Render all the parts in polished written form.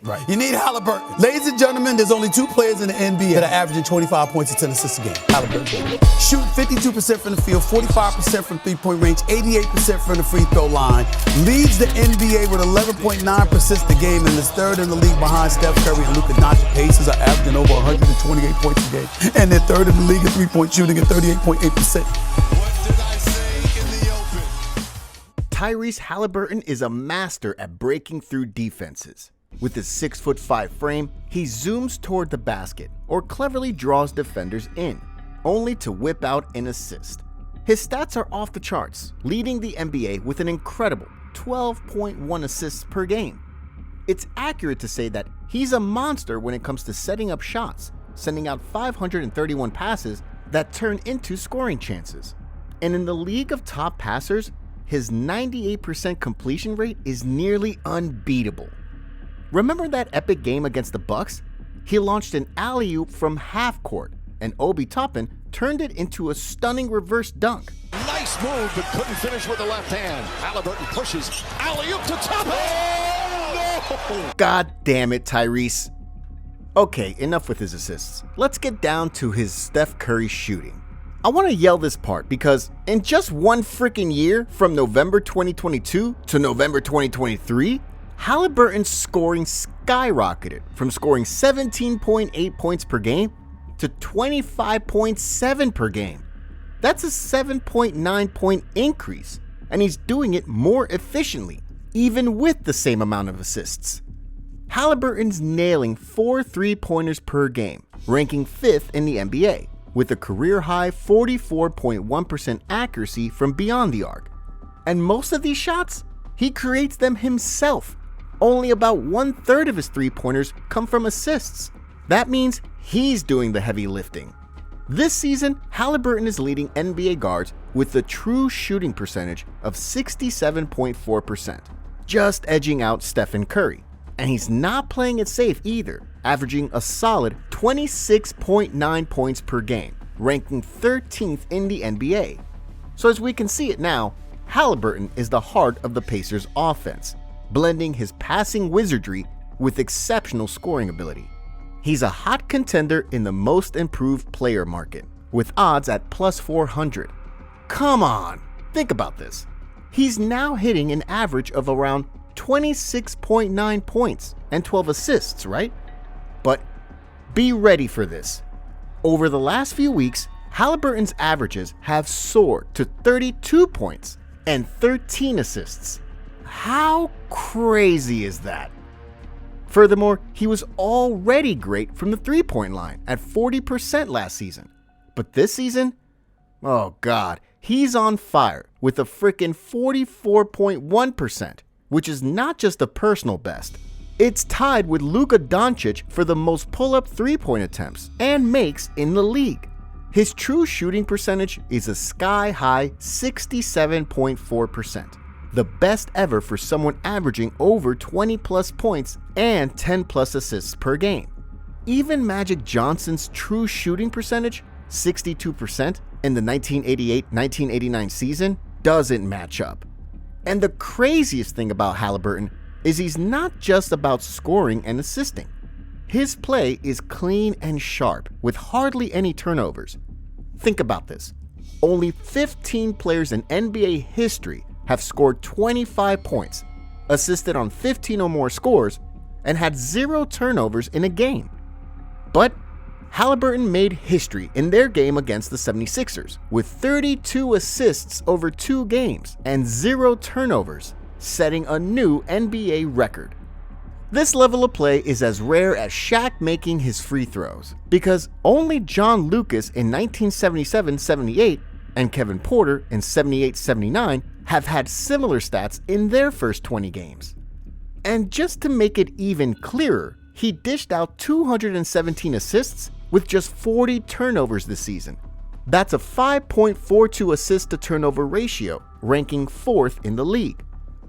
Right. You need Haliburton. Ladies and gentlemen, there's only 2 players in the NBA that are averaging 25 points and 10 assists a game. Haliburton. Shooting 52% from the field, 45% from three-point range, 88% from the free throw line. Leads the NBA with 11.9 assists a game and is 3rd in the league behind Steph Curry and Luka Doncic. Pacers are averaging over 128 points a game. And they're 3rd in the league in three-point shooting at 38.8%. What did I say in the open? Tyrese Haliburton is a master at breaking through defenses. With his 6'5" frame, he zooms toward the basket or cleverly draws defenders in, only to whip out an assist. His stats are off the charts, leading the NBA with an incredible 12.1 assists per game. It's accurate to say that he's a monster when it comes to setting up shots, sending out 531 passes that turn into scoring chances. And in the league of top passers, his 98% completion rate is nearly unbeatable. Remember that epic game against the Bucks? He launched an alley-oop from half court, and Obi Toppin turned it into a stunning reverse dunk. Nice move, but couldn't finish with the left hand. Haliburton pushes, alley-oop to Toppin! Oh, no! God damn it, Tyrese. Okay, enough with his assists. Let's get down to his Steph Curry shooting. I want to yell this part because in just one freaking year, from November 2022 to November 2023, Haliburton's scoring skyrocketed from scoring 17.8 points per game to 25.7 per game. That's a 7.9 point increase, and he's doing it more efficiently, even with the same amount of assists. Haliburton's nailing 4 3-pointers per game, ranking 5th in the NBA, with a career-high 44.1% accuracy from beyond the arc. And most of these shots, he creates them himself. Only about 1/3 of his 3-pointers come from assists. That means he's doing the heavy lifting. This season, Haliburton is leading NBA guards with a true shooting percentage of 67.4%, just edging out Stephen Curry. And he's not playing it safe either, averaging a solid 26.9 points per game, ranking 13th in the NBA. So as we can see it now, Haliburton is the heart of the Pacers' offense, blending his passing wizardry with exceptional scoring ability. He's a hot contender in the most improved player market, with odds at plus 400. Come on, think about this. He's now hitting an average of around 26.9 points and 12 assists, right? But be ready for this. Over the last few weeks, Haliburton's averages have soared to 32 points and 13 assists. How crazy is that? Furthermore, he was already great from the 3-point line at 40% last season. But this season, oh god, he's on fire with a frickin' 44.1%, which is not just a personal best. It's tied with Luka Doncic for the most pull-up 3-point attempts and makes in the league. His true shooting percentage is a sky-high 67.4%. The best ever for someone averaging over 20 plus points and 10 plus assists per game. Even Magic Johnson's true shooting percentage, 62%, in the 1988-1989 season, doesn't match up. And the craziest thing about Haliburton is he's not just about scoring and assisting. His play is clean and sharp with hardly any turnovers. Think about this. Only 15 players in NBA history have scored 25 points, assisted on 15 or more scores, and had 0 turnovers in a game. But Haliburton made history in their game against the 76ers with 32 assists over 2 games and 0 turnovers, setting a new NBA record. This level of play is as rare as Shaq making his free throws, because only John Lucas in 1977-78 and Kevin Porter in 78-79 have had similar stats in their first 20 games. And just to make it even clearer, he dished out 217 assists with just 40 turnovers this season. That's a 5.42 assist to turnover ratio, ranking 4th in the league.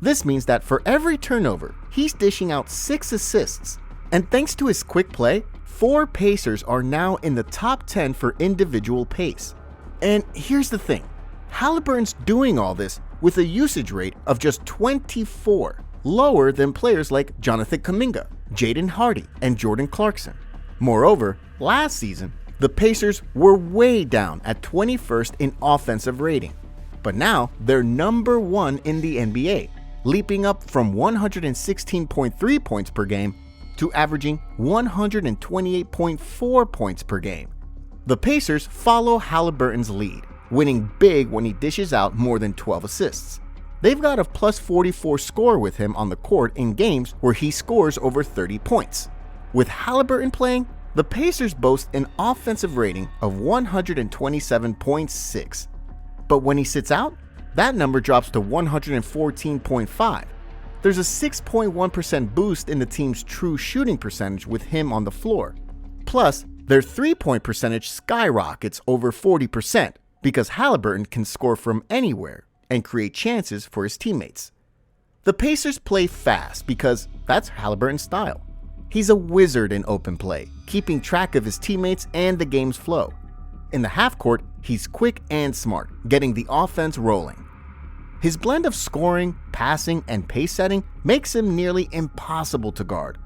This means that for every turnover, he's dishing out 6 assists. And thanks to his quick play, 4 Pacers are now in the top 10 for individual pace. And here's the thing, Haliburton's doing all this with a usage rate of just 24, lower than players like Jonathan Kuminga, Jaden Hardy, and Jordan Clarkson. Moreover, last season, the Pacers were way down at 21st in offensive rating. But now they're number 1 in the NBA, leaping up from 116.3 points per game to averaging 128.4 points per game. The Pacers follow Haliburton's lead, winning big when he dishes out more than 12 assists. They've got a plus 44 score with him on the court in games where he scores over 30 points. With Haliburton playing, the Pacers boast an offensive rating of 127.6. But when he sits out, that number drops to 114.5. There's a 6.1% boost in the team's true shooting percentage with him on the floor. Plus, their 3-point percentage skyrockets over 40% because Haliburton can score from anywhere and create chances for his teammates. The Pacers play fast because that's Haliburton's style. He's a wizard in open play, keeping track of his teammates and the game's flow. In the half court, he's quick and smart, getting the offense rolling. His blend of scoring, passing, and pace setting makes him nearly impossible to guard.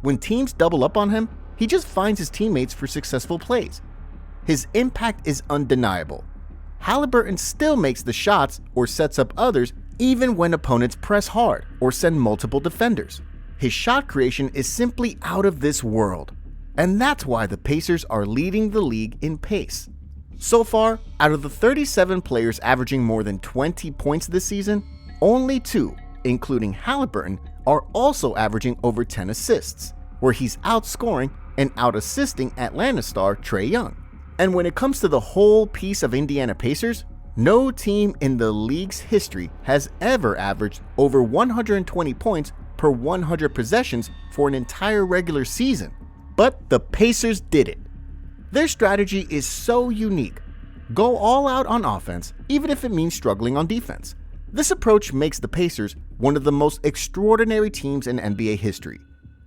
When teams double up on him, he just finds his teammates for successful plays. His impact is undeniable. Haliburton still makes the shots or sets up others even when opponents press hard or send multiple defenders. His shot creation is simply out of this world, and that's why the Pacers are leading the league in pace. So far, out of the 37 players averaging more than 20 points this season, only 2, including Haliburton, are also averaging over 10 assists, where he's outscoring and out-assisting Atlanta star Trae Young. And when it comes to the whole piece of Indiana Pacers, no team in the league's history has ever averaged over 120 points per 100 possessions for an entire regular season. But the Pacers did it. Their strategy is so unique. Go all out on offense, even if it means struggling on defense. This approach makes the Pacers one of the most extraordinary teams in NBA history.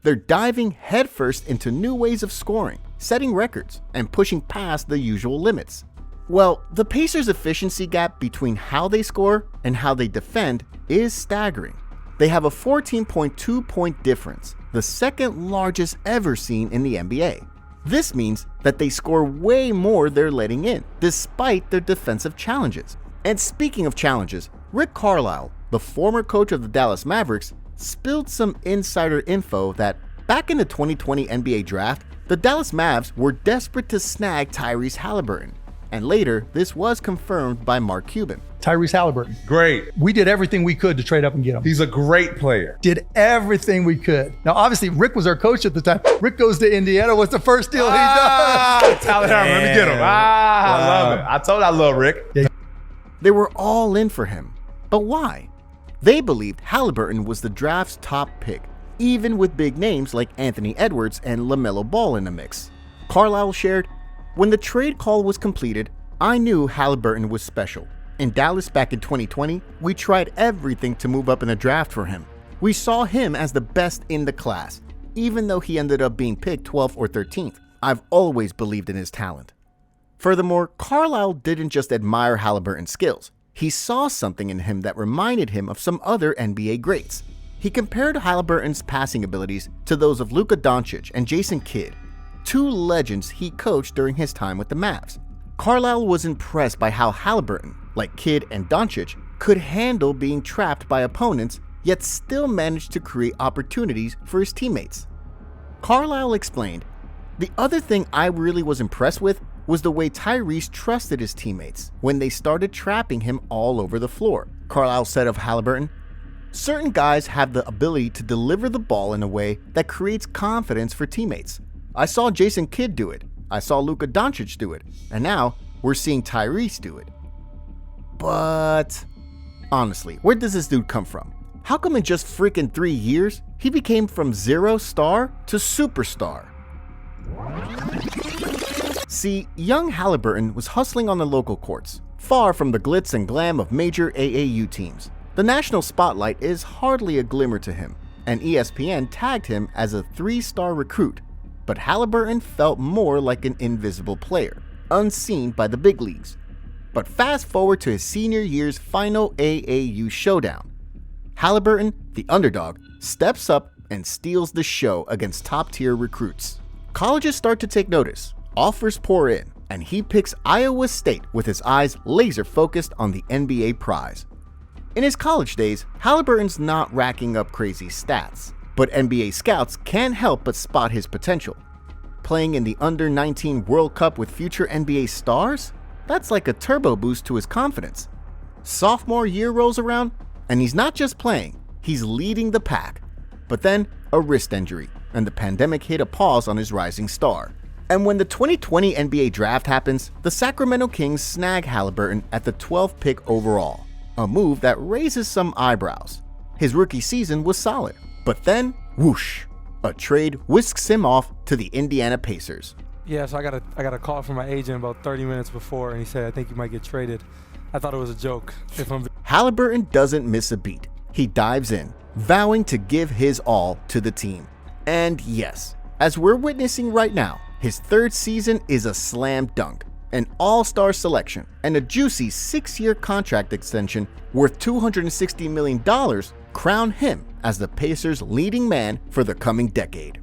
They're diving headfirst into new ways of scoring, setting records, and pushing past the usual limits. Well, the Pacers' efficiency gap between how they score and how they defend is staggering. They have a 14.2 point difference, the second largest ever seen in the NBA. This means that they score way more they're letting in, despite their defensive challenges. And speaking of challenges, Rick Carlisle, the former coach of the Dallas Mavericks, spilled some insider info that back in the 2020 NBA draft, the Dallas Mavs were desperate to snag Tyrese Haliburton. And later, this was confirmed by Mark Cuban. Tyrese Haliburton. Great. We did everything we could to trade up and get him. He's a great player. Did everything we could. Now, obviously, Rick was our coach at the time. Rick goes to Indiana. What's the first deal he does? Tyler Herman, let me get him. I love it. I told you I love Rick. Yeah. They were all in for him. But why? They believed Haliburton was the draft's top pick, even with big names like Anthony Edwards and LaMelo Ball in the mix. Carlisle shared, "When the trade call was completed, I knew Haliburton was special. In Dallas back in 2020, we tried everything to move up in the draft for him. We saw him as the best in the class, even though he ended up being picked 12th or 13th. I've always believed in his talent." Furthermore, Carlisle didn't just admire Haliburton's skills. He saw something in him that reminded him of some other NBA greats. He compared Haliburton's passing abilities to those of Luka Doncic and Jason Kidd, two legends he coached during his time with the Mavs. Carlisle was impressed by how Haliburton, like Kidd and Doncic, could handle being trapped by opponents, yet still managed to create opportunities for his teammates. Carlisle explained, "The other thing I really was impressed with was the way Tyrese trusted his teammates when they started trapping him all over the floor." Carlisle said of Haliburton, "Certain guys have the ability to deliver the ball in a way that creates confidence for teammates. I saw Jason Kidd do it, I saw Luka Doncic do it, and now we're seeing Tyrese do it." But honestly, where does this dude come from? How come in just freaking 3 years, he became from 0 star to superstar? See, young Haliburton was hustling on the local courts, far from the glitz and glam of major AAU teams. The national spotlight is hardly a glimmer to him, and ESPN tagged him as a 3-star recruit. But Haliburton felt more like an invisible player, unseen by the big leagues. But fast forward to his senior year's final AAU showdown. Haliburton, the underdog, steps up and steals the show against top-tier recruits. Colleges start to take notice, offers pour in, and he picks Iowa State with his eyes laser-focused on the NBA prize. In his college days, Haliburton's not racking up crazy stats, but NBA scouts can't help but spot his potential. Playing in the Under-19 World Cup with future NBA stars? That's like a turbo boost to his confidence. Sophomore year rolls around, and he's not just playing, he's leading the pack. But then, a wrist injury, and the pandemic hit a pause on his rising star. And when the 2020 NBA draft happens, the Sacramento Kings snag Haliburton at the 12th pick overall, a move that raises some eyebrows. His rookie season was solid, but then, whoosh, a trade whisks him off to the Indiana Pacers. Yeah, so I got a call from my agent about 30 minutes before, and he said, I think you might get traded. I thought it was a joke. Haliburton doesn't miss a beat. He dives in, vowing to give his all to the team. And yes, as we're witnessing right now, his third season is a slam dunk, an all-star selection, and a juicy 6-year contract extension worth $260 million crown him as the Pacers' leading man for the coming decade.